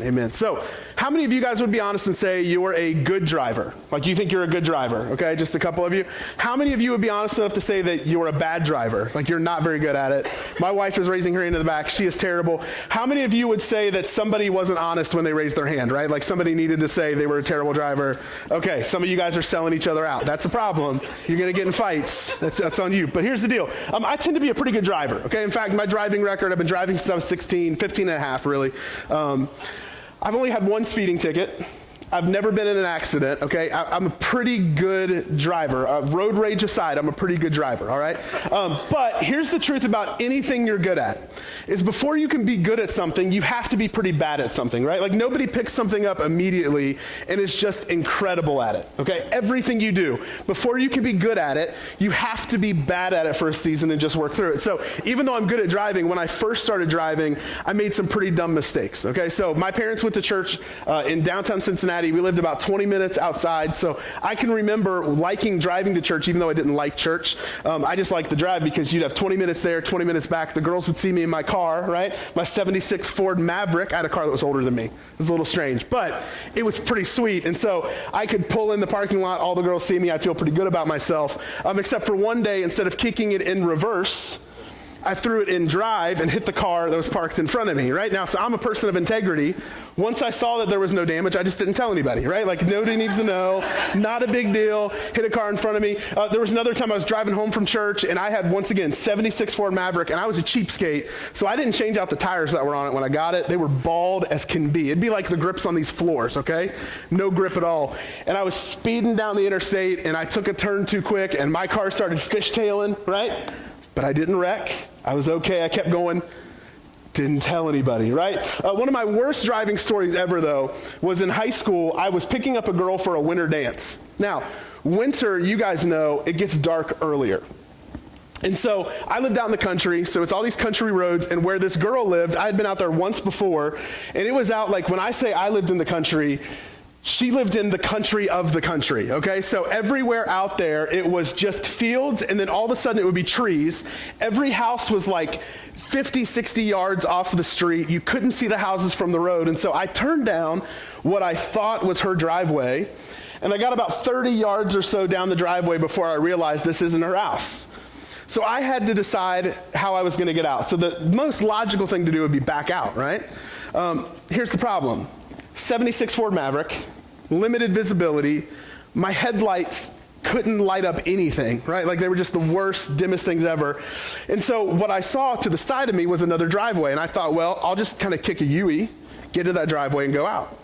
Amen. So how many of you guys would be honest and say you're a good driver? Like you think you're a good driver, okay? Just a couple of you. How many of you would be honest enough to say that you're a bad driver? Like you're not very good at it. My wife is raising her hand in the back. She is terrible. How many of you would say that somebody wasn't honest when they raised their hand, right? Like somebody needed to say they were a terrible driver. Okay, some of you guys are selling each other out. That's a problem. You're going to get in fights. That's on you. But here's the deal. I tend to be a pretty good driver, okay? In fact, my driving record, I've been driving since I was 16, 15 and a half really. I've only had one speeding ticket. I've never been in an accident, okay? I'm a pretty good driver. Road rage aside, I'm a pretty good driver, all right? But here's the truth about anything you're good at, is before you can be good at something, you have to be pretty bad at something, right? Like nobody picks something up immediately and is just incredible at it, okay? Everything you do, before you can be good at it, you have to be bad at it for a season and just work through it. So even though I'm good at driving, when I first started driving, I made some pretty dumb mistakes, okay? So my parents went to church in downtown Cincinnati. We lived about 20 minutes outside, so I can remember liking driving to church even though I didn't like church. I just liked the drive because you'd have 20 minutes there, 20 minutes back. The girls would see me in my car, right? My 76 Ford Maverick. I had a car that was older than me. It was a little strange, but it was pretty sweet. And so I could pull in the parking lot, all the girls see me, I'd feel pretty good about myself. Except for one day, instead of kicking it in reverse, I threw it in drive and hit the car that was parked in front of me, right? Now, so I'm a person of integrity. Once I saw that there was no damage, I just didn't tell anybody, right? Like nobody needs to know, not a big deal, hit a car in front of me. There was another time I was driving home from church and I had, once again, 76 Ford Maverick and I was a cheapskate, so I didn't change out the tires that were on it when I got it. They were bald as can be. It'd be like the grips on these floors, okay? No grip at all. And I was speeding down the interstate and I took a turn too quick and my car started fishtailing, right? But I didn't wreck. I was okay. I kept going. Didn't tell anybody, right? One of my worst driving stories ever, though, was in high school. I was picking up a girl for a winter dance. Now, winter, you guys know, it gets dark earlier. And so I lived out in the country, so it's all these country roads, and where this girl lived, I had been out there once before, and it was out, like, when I say I lived in the country, she lived in the country of the country, okay? So everywhere out there, it was just fields, and then all of a sudden it would be trees. Every house was like 50, 60 yards off the street. You couldn't see the houses from the road. And so I turned down what I thought was her driveway, and I got about 30 yards or so down the driveway before I realized this isn't her house. So I had to decide how I was gonna get out. So the most logical thing to do would be back out, right? Here's the problem. 76 Ford Maverick, limited visibility. My headlights couldn't light up anything, right? Like they were just the worst, dimmest things ever. And so what I saw to the side of me was another driveway. And I thought, well, I'll just kind of kick a U-ey, get to that driveway and go out.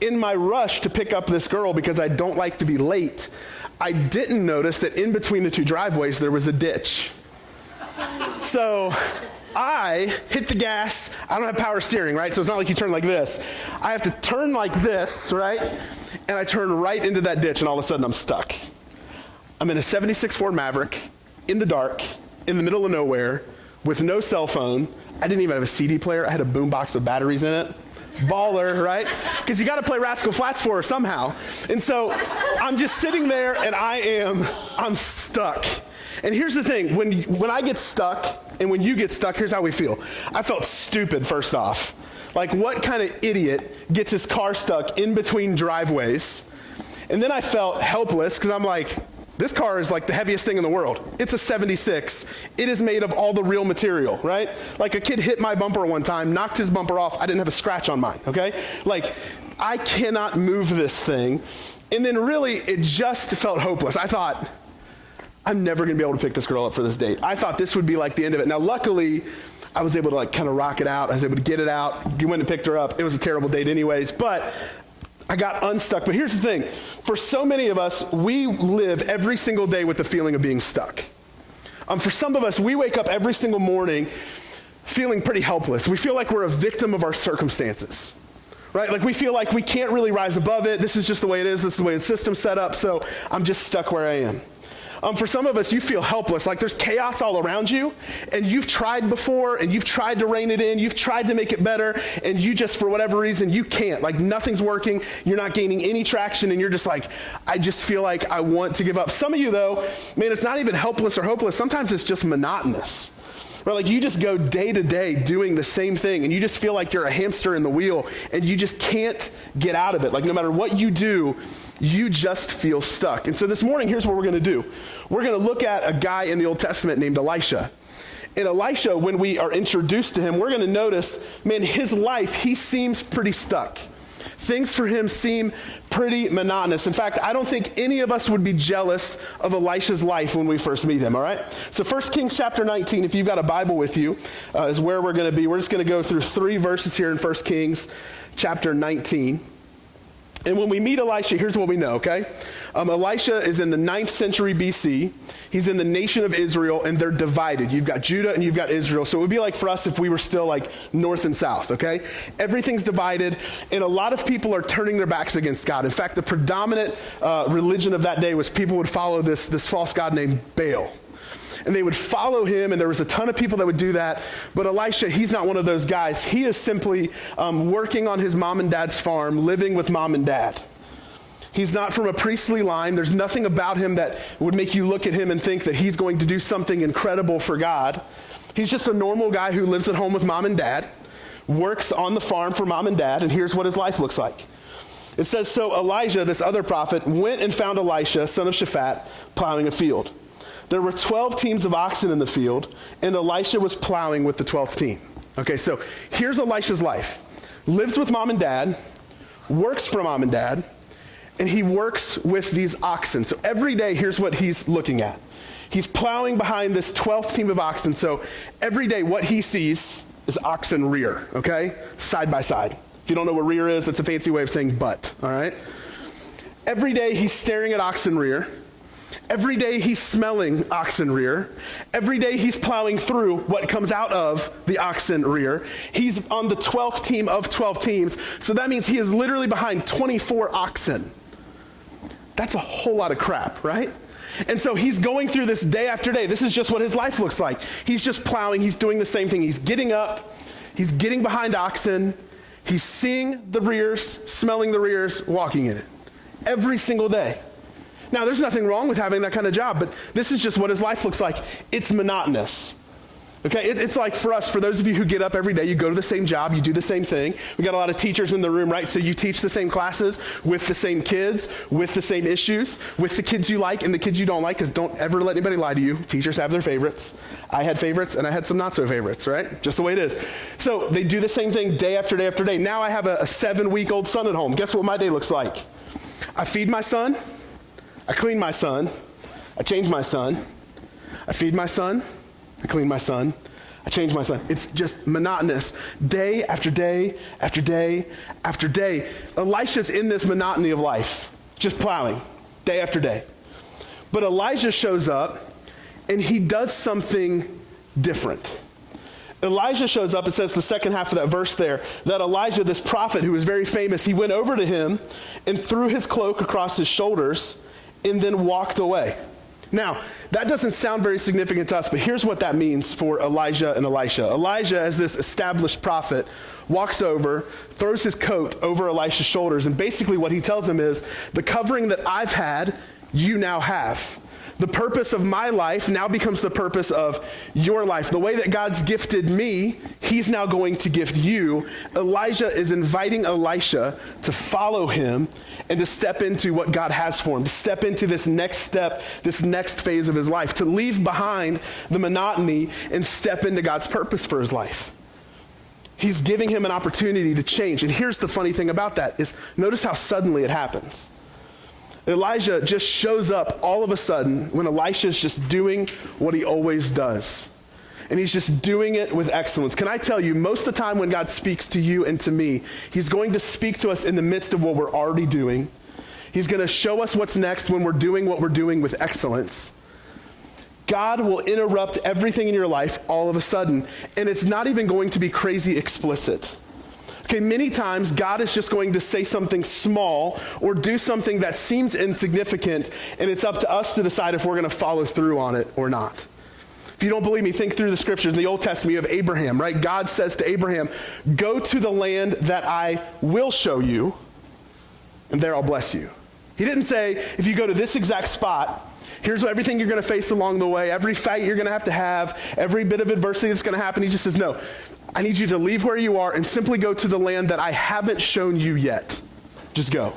In my rush to pick up this girl, because I don't like to be late, I didn't notice that in between the two driveways, there was a ditch. So I hit the gas. I don't have power steering, right? So it's not like you turn like this. I have to turn like this, right? And I turn right into that ditch, and all of a sudden I'm stuck. I'm in a 76 Ford Maverick, in the dark, in the middle of nowhere, with no cell phone. I didn't even have a CD player. I had a boombox with batteries in it. Baller, right? Because you got to play Rascal Flatts for her somehow. And so I'm just sitting there, and I'm stuck. And here's the thing, when I get stuck, and when you get stuck, here's how we feel. I felt stupid, first off. Like, what kind of idiot gets his car stuck in between driveways? And then I felt helpless, because I'm like, this car is like the heaviest thing in the world. It's a 76. It is made of all the real material, right? Like a kid hit my bumper one time, knocked his bumper off. I didn't have a scratch on mine, okay? Like, I cannot move this thing. And then really, it just felt hopeless. I thought, I'm never gonna be able to pick this girl up for this date. I thought this would be like the end of it. Now, luckily, I was able to like kind of rock it out. I was able to get it out, went and picked her up. It was a terrible date anyways, but I got unstuck. But here's the thing. For so many of us, we live every single day with the feeling of being stuck. For some of us, we wake up every single morning feeling pretty helpless. We feel like we're a victim of our circumstances, right? Like we feel like we can't really rise above it. This is just the way it is. This is the way the system's set up, so I'm just stuck where I am. For some of us, you feel helpless, like there's chaos all around you, and you've tried before, and you've tried to rein it in, you've tried to make it better, and you just, for whatever reason, you can't. Like nothing's working, you're not gaining any traction, and you're just like, I just feel like I want to give up. Some of you, though, man, it's not even helpless or hopeless. Sometimes it's just monotonous. Right? Like you just go day to day doing the same thing and you just feel like you're a hamster in the wheel and you just can't get out of it. Like no matter what you do, you just feel stuck. And so this morning, here's what we're gonna do. We're gonna look at a guy in the Old Testament named Elisha. And Elisha, when we are introduced to him, we're gonna notice, man, his life, he seems pretty stuck. Things for him seem pretty monotonous. In fact, I don't think any of us would be jealous of Elisha's life when we first meet him, all right? So 1 Kings chapter 19, if you've got a Bible with you, is where we're going to be. We're just going to go through 3 verses here in 1 Kings chapter 19. And when we meet Elisha, here's what we know, okay? Elisha is in the 9th century BC. He's in the nation of Israel, and they're divided. You've got Judah and you've got Israel. So it would be like for us if we were still like north and south, okay? Everything's divided, and a lot of people are turning their backs against God. In fact, the predominant religion of that day was people would follow this false god named Baal. And they would follow him, and there was a ton of people that would do that. But Elisha, he's not one of those guys. He is simply working on his mom and dad's farm, living with mom and dad. He's not from a priestly line. There's nothing about him that would make you look at him and think that he's going to do something incredible for God. He's just a normal guy who lives at home with mom and dad, works on the farm for mom and dad, and here's what his life looks like. It says, so Elijah, this other prophet, went and found Elisha, son of Shaphat, plowing a field. There were 12 teams of oxen in the field, and Elisha was plowing with the 12th team. Okay, so here's Elisha's life. Lives with mom and dad, works for mom and dad, and he works with these oxen. So every day, here's what he's looking at. He's plowing behind this 12th team of oxen. So every day, what he sees is oxen rear, okay? Side by side. If you don't know what rear is, that's a fancy way of saying butt, all right? Every day, he's staring at oxen rear. Every day he's smelling oxen rear. Every day he's plowing through what comes out of the oxen rear. He's on the 12th team of 12 teams. So that means he is literally behind 24 oxen. That's a whole lot of crap, right? And so he's going through this day after day. This is just what his life looks like. He's just plowing. He's doing the same thing. He's getting up. He's getting behind oxen. He's seeing the rears, smelling the rears, walking in it. Every single day. Now, there's nothing wrong with having that kind of job, but this is just what his life looks like. It's monotonous. Okay, it's like for us, for those of you who get up every day, you go to the same job, you do the same thing. We got a lot of teachers in the room, right? So you teach the same classes with the same kids, with the same issues, with the kids you like and the kids you don't like, because don't ever let anybody lie to you. Teachers have their favorites. I had favorites and I had some not so favorites, right? Just the way it is. So they do the same thing day after day after day. Now I have a 7-week-old son at home. Guess what my day looks like? I feed my son. I clean my son, I change my son, I feed my son, I clean my son, I change my son. It's just monotonous. Day after day after day after day. Elisha's in this monotony of life, just plowing, day after day. But Elijah shows up, and he does something different. Elijah shows up, it says the second half of that verse there, that Elijah, this prophet who was very famous, he went over to him and threw his cloak across his shoulders and then walked away. Now, that doesn't sound very significant to us, but here's what that means for Elijah and Elisha. Elijah, as this established prophet, walks over, throws his coat over Elisha's shoulders, and basically what he tells him is, the covering that I've had, you now have. The purpose of my life now becomes the purpose of your life. The way that God's gifted me, he's now going to gift you. Elijah is inviting Elisha to follow him and to step into what God has for him, to step into this next step, this next phase of his life, to leave behind the monotony and step into God's purpose for his life. He's giving him an opportunity to change. And here's the funny thing about that is, notice how suddenly it happens. Elijah just shows up all of a sudden when Elisha's just doing what he always does. And he's just doing it with excellence. Can I tell you, most of the time when God speaks to you and to me, he's going to speak to us in the midst of what we're already doing. He's going to show us what's next when we're doing what we're doing with excellence. God will interrupt everything in your life all of a sudden, and it's not even going to be crazy explicit. Okay, many times God is just going to say something small or do something that seems insignificant, and it's up to us to decide if we're going to follow through on it or not. If you don't believe me, think through the scriptures. In the Old Testament, you have Abraham, right? God says to Abraham, go to the land that I will show you, and there I'll bless you. He didn't say, if you go to this exact spot, Here's everything you're going to face along the way, every fight you're going to have, every bit of adversity that's going to happen. He just says, no, I need you to leave where you are and simply go to the land that I haven't shown you yet. Just go.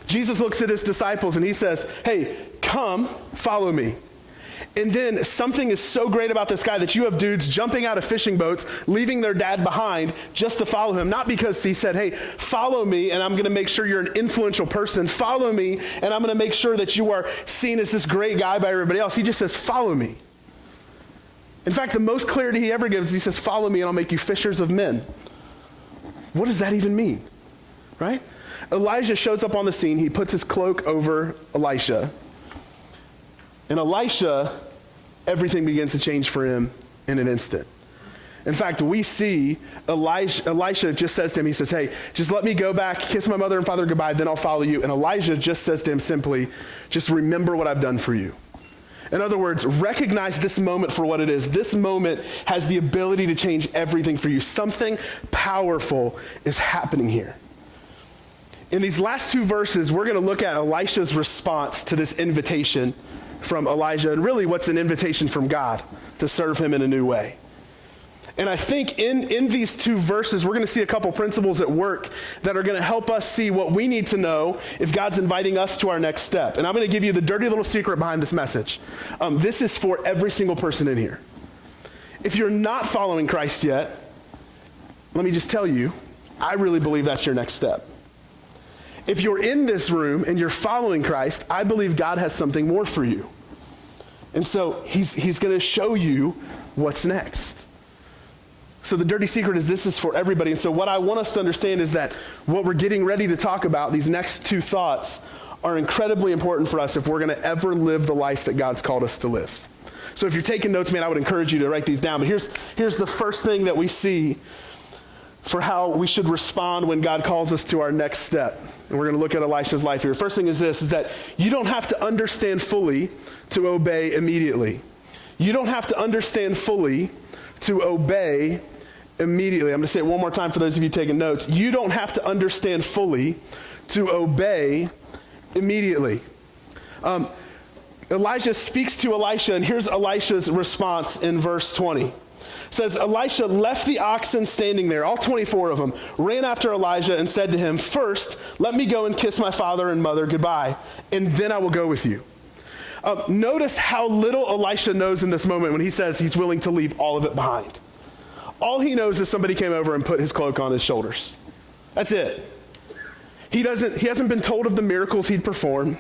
Jesus looks at his disciples and he says, hey, come, follow me. And then something is so great about this guy that you have dudes jumping out of fishing boats, leaving their dad behind just to follow him. Not because he said, hey, follow me and I'm going to make sure you're an influential person. Follow me and I'm going to make sure that you are seen as this great guy by everybody else. He just says, follow me. In fact, the most clarity he ever gives, he says, follow me and I'll make you fishers of men. What does that even mean? Right? Elijah shows up on the scene. He puts his cloak over Elisha. And Elisha, everything begins to change for him in an instant. In fact, we see Elisha just says to him, he says, hey, just let me go back, kiss my mother and father goodbye, then I'll follow you. And Elijah just says to him simply, just remember what I've done for you. In other words, recognize this moment for what it is. This moment has the ability to change everything for you. Something powerful is happening here. In these last two verses, we're going to look at Elisha's response to this invitation from Elijah, and really what's an invitation from God to serve him in a new way. And I think in these two verses, we're going to see a couple principles at work that are going to help us see what we need to know if God's inviting us to our next step. And I'm going to give you the dirty little secret behind this message. This is for every single person in here. If you're not following Christ yet, let me just tell you, I really believe that's your next step. If you're in this room and you're following Christ, I believe God has something more for you. And so he's going to show you what's next. So the dirty secret is this is for everybody. And so what I want us to understand is that what we're getting ready to talk about, these next two thoughts, are incredibly important for us if we're going to ever live the life that God's called us to live. So if you're taking notes, man, I would encourage you to write these down. But here's the first thing that we see for how we should respond when God calls us to our next step. And we're going to look at Elisha's life here. First thing is this, is that you don't have to understand fully to obey immediately. You don't have to understand fully to obey immediately. I'm going to say it one more time for those of you taking notes. You don't have to understand fully to obey immediately. Elijah speaks to Elisha, and here's Elisha's response in verse 20. It says, Elisha left the oxen standing there, all 24 of them, ran after Elijah and said to him, first, let me go and kiss my father and mother goodbye, and then I will go with you. Notice how little Elisha knows in this moment when he says he's willing to leave all of it behind. All he knows is somebody came over and put his cloak on his shoulders. That's it. He hasn't been told of the miracles he'd perform.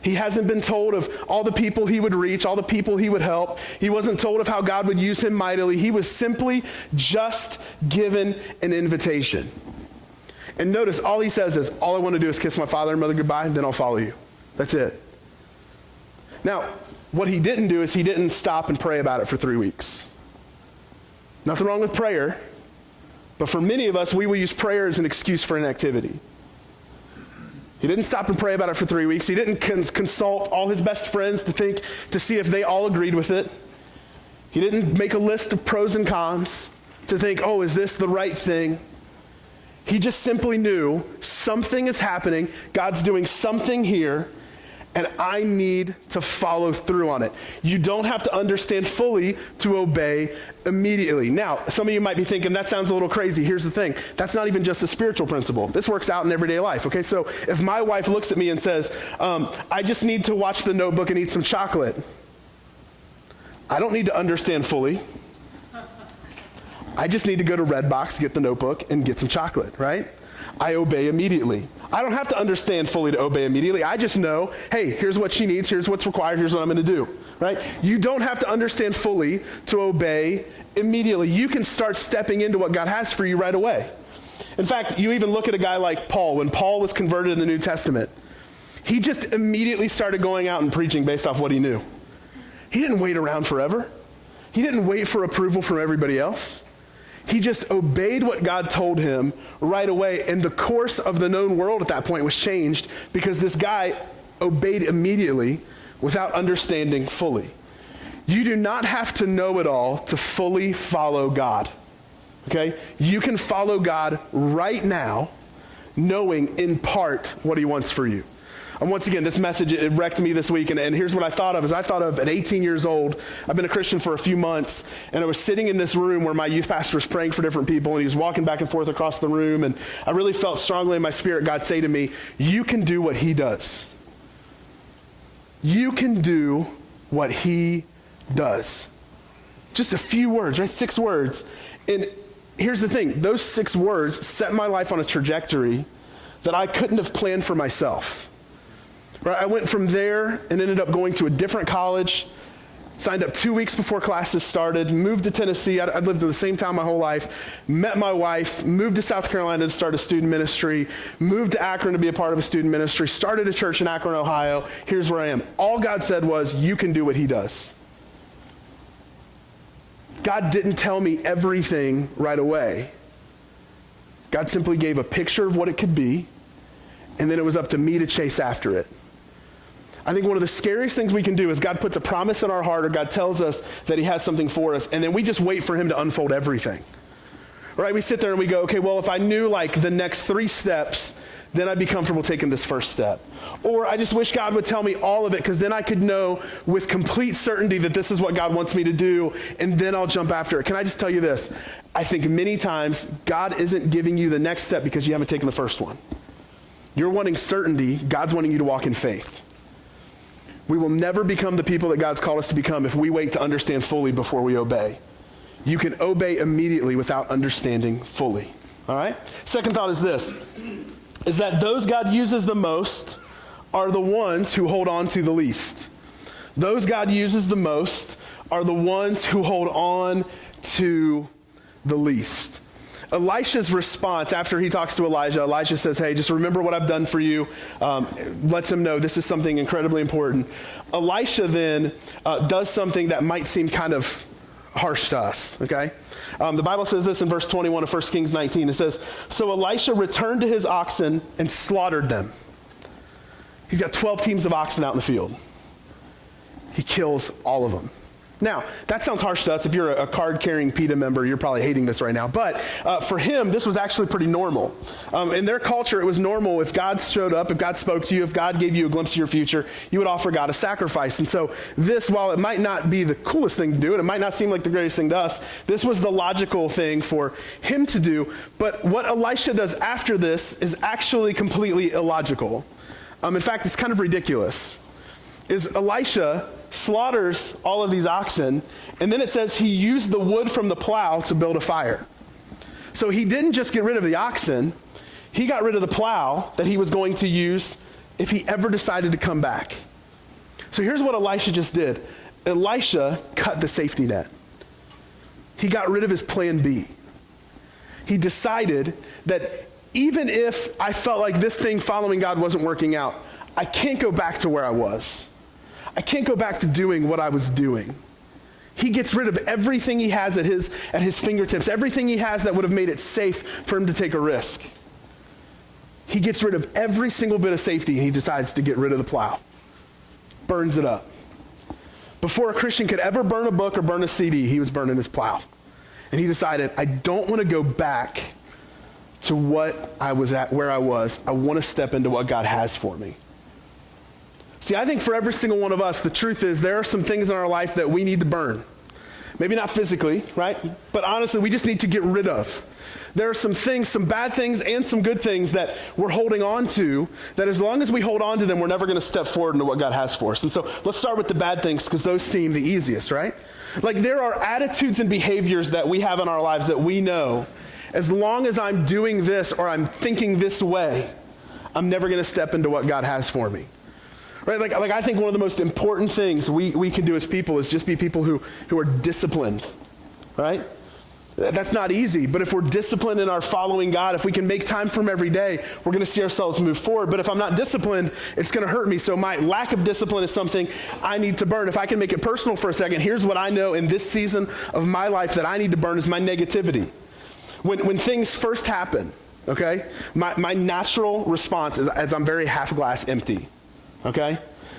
He hasn't been told of all the people he would reach, all the people he would help. He wasn't told of how God would use him mightily. He was simply just given an invitation. And notice all he says is, all I want to do is kiss my father and mother goodbye, and then I'll follow you. That's it. Now, what he didn't do is he didn't stop and pray about it for 3 weeks. Nothing wrong with prayer, but for many of us, we will use prayer as an excuse for inactivity. He didn't stop and pray about it for 3 weeks. He didn't consult all his best friends to see if they all agreed with it. He didn't make a list of pros and cons to think, oh, is this the right thing? He just simply knew something is happening. God's doing something here, and I need to follow through on it. You don't have to understand fully to obey immediately. Now, some of you might be thinking, that sounds a little crazy. Here's the thing. That's not even just a spiritual principle. This works out in everyday life, okay? So if my wife looks at me and says, I just need to watch The Notebook and eat some chocolate, I don't need to understand fully. I just need to go to Redbox, get The Notebook, and get some chocolate, right? I obey immediately. I don't have to understand fully to obey immediately. I just know, hey, here's what she needs, here's what's required, here's what I'm going to do, right? You don't have to understand fully to obey immediately. You can start stepping into what God has for you right away. In fact, you even look at a guy like Paul. When Paul was converted in the New Testament, he just immediately started going out and preaching based off what he knew. He didn't wait around forever. He didn't wait for approval from everybody else. He just obeyed what God told him right away, and the course of the known world at that point was changed because this guy obeyed immediately without understanding fully. You do not have to know it all to fully follow God, okay? You can follow God right now, knowing in part what he wants for you. And once again, this message, it wrecked me this week. And here's what I thought of, is I thought of at 18 years old, I've been a Christian for a few months, and I was sitting in this room where my youth pastor was praying for different people, and he was walking back and forth across the room, and I really felt strongly in my spirit God say to me, you can do what he does. You can do what he does. Just a few words, right? 6 words. And here's the thing, those 6 words set my life on a trajectory that I couldn't have planned for myself. Right? I went from there and ended up going to a different college, signed up 2 weeks before classes started, moved to Tennessee. I'd lived in the same town my whole life, met my wife, moved to South Carolina to start a student ministry, moved to Akron to be a part of a student ministry, started a church in Akron, Ohio. Here's where I am. All God said was, you can do what he does. God didn't tell me everything right away. God simply gave a picture of what it could be, and then it was up to me to chase after it. I think one of the scariest things we can do is God puts a promise in our heart, or God tells us that he has something for us, and then we just wait for him to unfold everything. Right? We sit there and we go, okay, well, if I knew like the next 3 steps, then I'd be comfortable taking this first step. Or I just wish God would tell me all of it, because then I could know with complete certainty that this is what God wants me to do, and then I'll jump after it. Can I just tell you this? I think many times God isn't giving you the next step because you haven't taken the first one. You're wanting certainty. God's wanting you to walk in faith. We will never become the people that God's called us to become if we wait to understand fully before we obey. You can obey immediately without understanding fully. All right? Second thought is this, is that those God uses the most are the ones who hold on to the least. Those God uses the most are the ones who hold on to the least. Elisha's response after he talks to Elijah, Elijah says, hey, just remember what I've done for you. Lets him know this is something incredibly important. Elisha then does something that might seem kind of harsh to us, okay? The Bible says this in verse 21 of 1 Kings 19. It says, so Elisha returned to his oxen and slaughtered them. He's got 12 teams of oxen out in the field. He kills all of them. Now, that sounds harsh to us. If you're a card-carrying PETA member, you're probably hating this right now. But for him, this was actually pretty normal. In their culture, it was normal if God showed up, if God spoke to you, if God gave you a glimpse of your future, you would offer God a sacrifice. And so this, while it might not be the coolest thing to do, and it might not seem like the greatest thing to us, this was the logical thing for him to do. But what Elisha does after this is actually completely illogical. In fact, it's kind of ridiculous. Is Elisha slaughters all of these oxen, and then it says he used the wood from the plow to build a fire. So he didn't just get rid of the oxen, he got rid of the plow that he was going to use if he ever decided to come back. So here's what Elisha just did. Elisha cut the safety net. He got rid of his plan B. He decided that even if I felt like this thing following God wasn't working out, I can't go back to where I was. I can't go back to doing what I was doing. He gets rid of everything he has at his fingertips, everything he has that would have made it safe for him to take a risk. He gets rid of every single bit of safety, and he decides to get rid of the plow. Burns it up. Before a Christian could ever burn a book or burn a CD, he was burning his plow. And he decided, I don't want to go back to what I was at, where I was. I want to step into what God has for me. See, I think for every single one of us, the truth is there are some things in our life that we need to burn. Maybe not physically, right? But honestly, we just need to get rid of. There are some things, some bad things and some good things that we're holding on to, that as long as we hold on to them, we're never going to step forward into what God has for us. And so let's start with the bad things, because those seem the easiest, right? Like, there are attitudes and behaviors that we have in our lives that we know, as long as I'm doing this or I'm thinking this way, I'm never going to step into what God has for me. Right? Like I think one of the most important things we can do as people is just be people who are disciplined, right? That's not easy, but if we're disciplined in our following God, if we can make time for him every day, we're going to see ourselves move forward. But if I'm not disciplined, it's going to hurt me. So my lack of discipline is something I need to burn. If I can make it personal for a second, here's what I know in this season of my life that I need to burn is my negativity. When things first happen, okay, my natural response is I'm very half glass empty. Okay?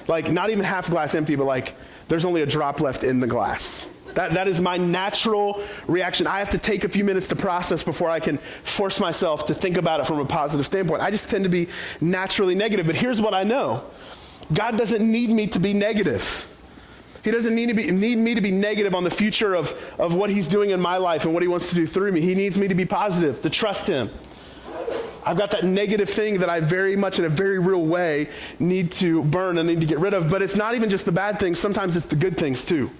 Like, not even half glass empty, but like, there's only a drop left in the glass. That is my natural reaction. I have to take a few minutes to process before I can force myself to think about it from a positive standpoint. I just tend to be naturally negative. But here's what I know. God doesn't need me to be negative. He doesn't need me to be negative on the future of what he's doing in my life and what he wants to do through me. He needs me to be positive, to trust him. I've got that negative thing that I very much in a very real way need to burn and need to get rid of. But it's not even just the bad things. Sometimes it's the good things too.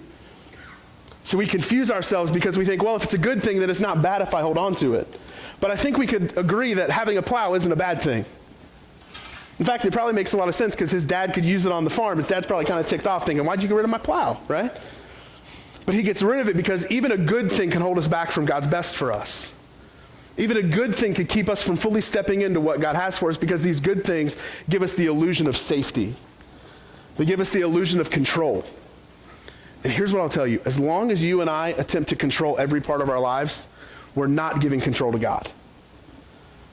So we confuse ourselves because we think, well, if it's a good thing, then it's not bad if I hold on to it. But I think we could agree that having a plow isn't a bad thing. In fact, it probably makes a lot of sense because his dad could use it on the farm. His dad's probably kind of ticked off thinking, why'd you get rid of my plow, right? But he gets rid of it because even a good thing can hold us back from God's best for us. Even a good thing could keep us from fully stepping into what God has for us because these good things give us the illusion of safety. They give us the illusion of control. And here's what I'll tell you. As long as you and I attempt to control every part of our lives, we're not giving control to God.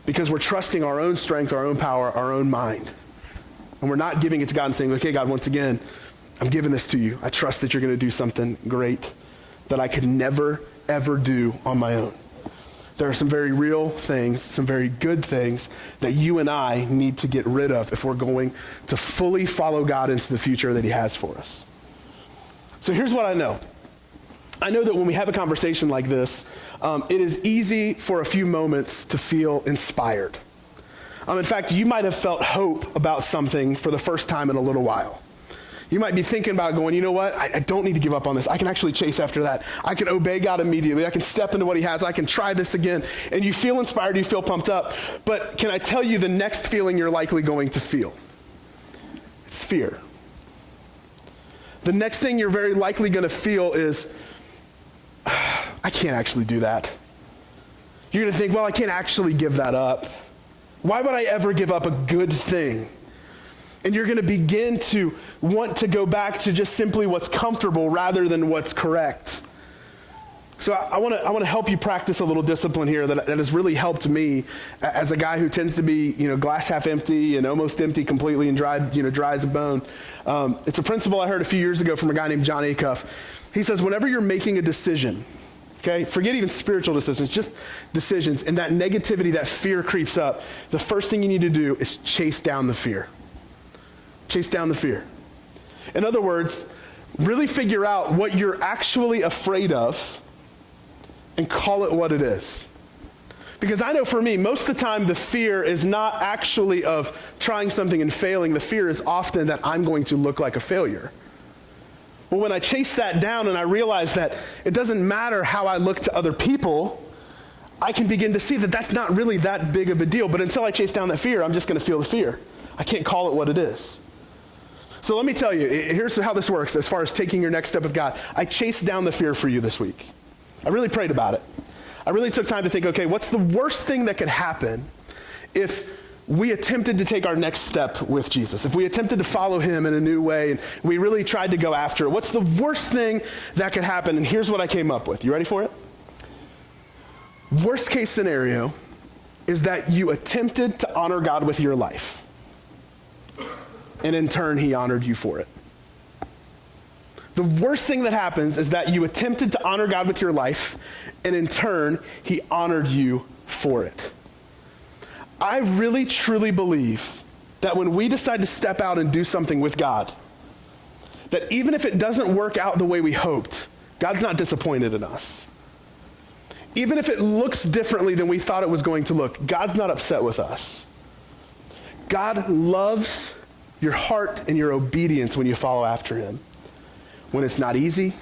Because we're trusting our own strength, our own power, our own mind. And we're not giving it to God and saying, okay, God, once again, I'm giving this to you. I trust that you're going to do something great that I could never, ever do on my own. There are some very real things, some very good things that you and I need to get rid of if we're going to fully follow God into the future that he has for us. So here's what I know. I know that when we have a conversation like this, it is easy for a few moments to feel inspired. In fact, you might have felt hope about something for the first time in a little while. You might be thinking about going, you know what? I don't need to give up on this. I can actually chase after that. I can obey God immediately. I can step into what he has. I can try this again. And you feel inspired. You feel pumped up. But can I tell you the next feeling you're likely going to feel? It's fear. The next thing you're very likely going to feel is, I can't actually do that. You're going to think, well, I can't actually give that up. Why would I ever give up a good thing? And you're going to begin to want to go back to just simply what's comfortable rather than what's correct. So I want to help you practice a little discipline here that has really helped me as a guy who tends to be, glass half empty and almost empty completely and dry as a bone. It's a principle I heard a few years ago from a guy named John Acuff. He says, whenever you're making a decision, okay, forget even spiritual decisions, just decisions, and that negativity, that fear creeps up, the first thing you need to do is chase down the fear. Chase down the fear. In other words, really figure out what you're actually afraid of and call it what it is. Because I know for me, most of the time the fear is not actually of trying something and failing. The fear is often that I'm going to look like a failure. Well, when I chase that down and I realize that it doesn't matter how I look to other people, I can begin to see that that's not really that big of a deal. But until I chase down that fear, I'm just going to feel the fear. I can't call it what it is. So let me tell you, here's how this works as far as taking your next step with God. I chased down the fear for you this week. I really prayed about it. I really took time to think, okay, what's the worst thing that could happen if we attempted to take our next step with Jesus? If we attempted to follow him in a new way and we really tried to go after it, what's the worst thing that could happen? And here's what I came up with. You ready for it? Worst case scenario is that you attempted to honor God with your life. And in turn, he honored you for it. The worst thing that happens is that you attempted to honor God with your life, and in turn, he honored you for it. I really, truly believe that when we decide to step out and do something with God, that even if it doesn't work out the way we hoped, God's not disappointed in us. Even if it looks differently than we thought it was going to look, God's not upset with us. God loves your heart and your obedience when you follow after him. When it's not easy,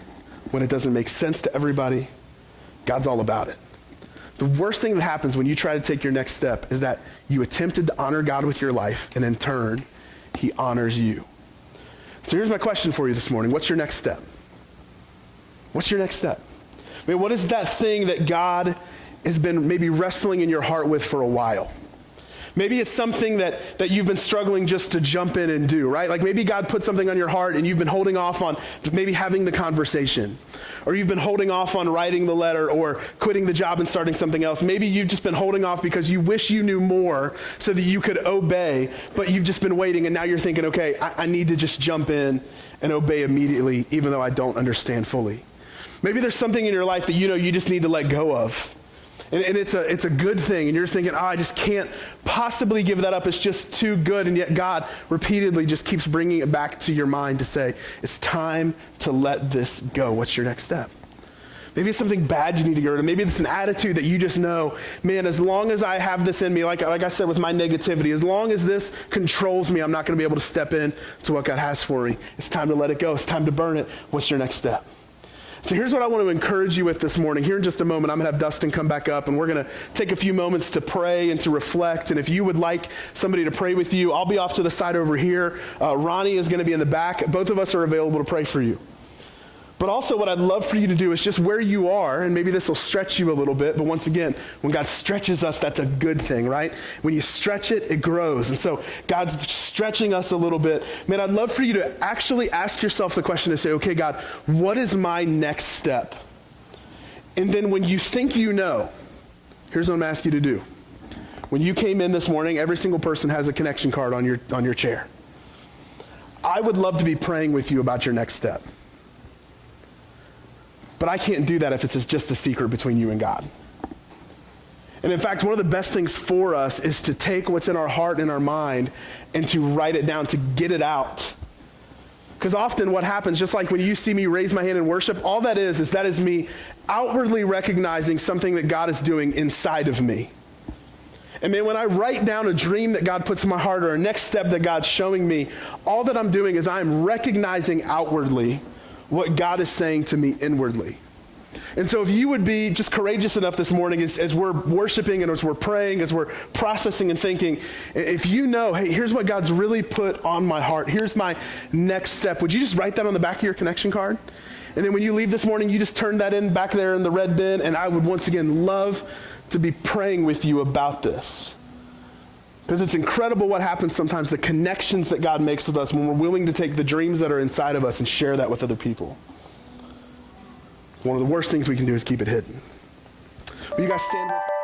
when it doesn't make sense to everybody, God's all about it. The worst thing that happens when you try to take your next step is that you attempted to honor God with your life, and in turn, he honors you. So here's my question for you this morning. What's your next step? What's your next step? I mean, what is that thing that God has been maybe wrestling in your heart with for a while? Maybe it's something that you've been struggling just to jump in and do, right? Like maybe God put something on your heart and you've been holding off on maybe having the conversation. Or you've been holding off on writing the letter or quitting the job and starting something else. Maybe you've just been holding off because you wish you knew more so that you could obey, but you've just been waiting and now you're thinking, okay, I need to just jump in and obey immediately even though I don't understand fully. Maybe there's something in your life that you know you just need to let go of. And it's a good thing, and you're just thinking, I just can't possibly give that up. It's just too good. And yet God repeatedly just keeps bringing it back to your mind to say, it's time to let this go. What's your next step? Maybe it's something bad you need to get rid of. Maybe it's an attitude that you just know, man, as long as I have this in me, like I said with my negativity, as long as this controls me, I'm not going to be able to step in to what God has for me. It's time to let it go. It's time to burn it. What's your next step? So here's what I want to encourage you with this morning. Here in just a moment, I'm going to have Dustin come back up, and we're going to take a few moments to pray and to reflect. And if you would like somebody to pray with you, I'll be off to the side over here. Ronnie is going to be in the back. Both of us are available to pray for you. But also what I'd love for you to do is just where you are, and maybe this will stretch you a little bit, but once again, when God stretches us, that's a good thing, right? When you stretch it, it grows. And so God's stretching us a little bit. Man, I'd love for you to actually ask yourself the question to say, okay, God, what is my next step? And then when you think you know, here's what I'm going to ask you to do. When you came in this morning, every single person has a connection card on your chair. I would love to be praying with you about your next step. But I can't do that if it's just a secret between you and God. And in fact, one of the best things for us is to take what's in our heart and our mind and to write it down, to get it out. Because often what happens, just like when you see me raise my hand in worship, all that is me outwardly recognizing something that God is doing inside of me. And man, when I write down a dream that God puts in my heart or a next step that God's showing me, all that I'm doing is I'm recognizing outwardly what God is saying to me inwardly. And so if you would be just courageous enough this morning as we're worshiping and as we're praying, as we're processing and thinking, if you know, hey, here's what God's really put on my heart, here's my next step, would you just write that on the back of your connection card? And then when you leave this morning, you just turn that in back there in the red bin, and I would once again love to be praying with you about this. Because it's incredible what happens sometimes, the connections that God makes with us when we're willing to take the dreams that are inside of us and share that with other people. One of the worst things we can do is keep it hidden. Will you guys stand with me?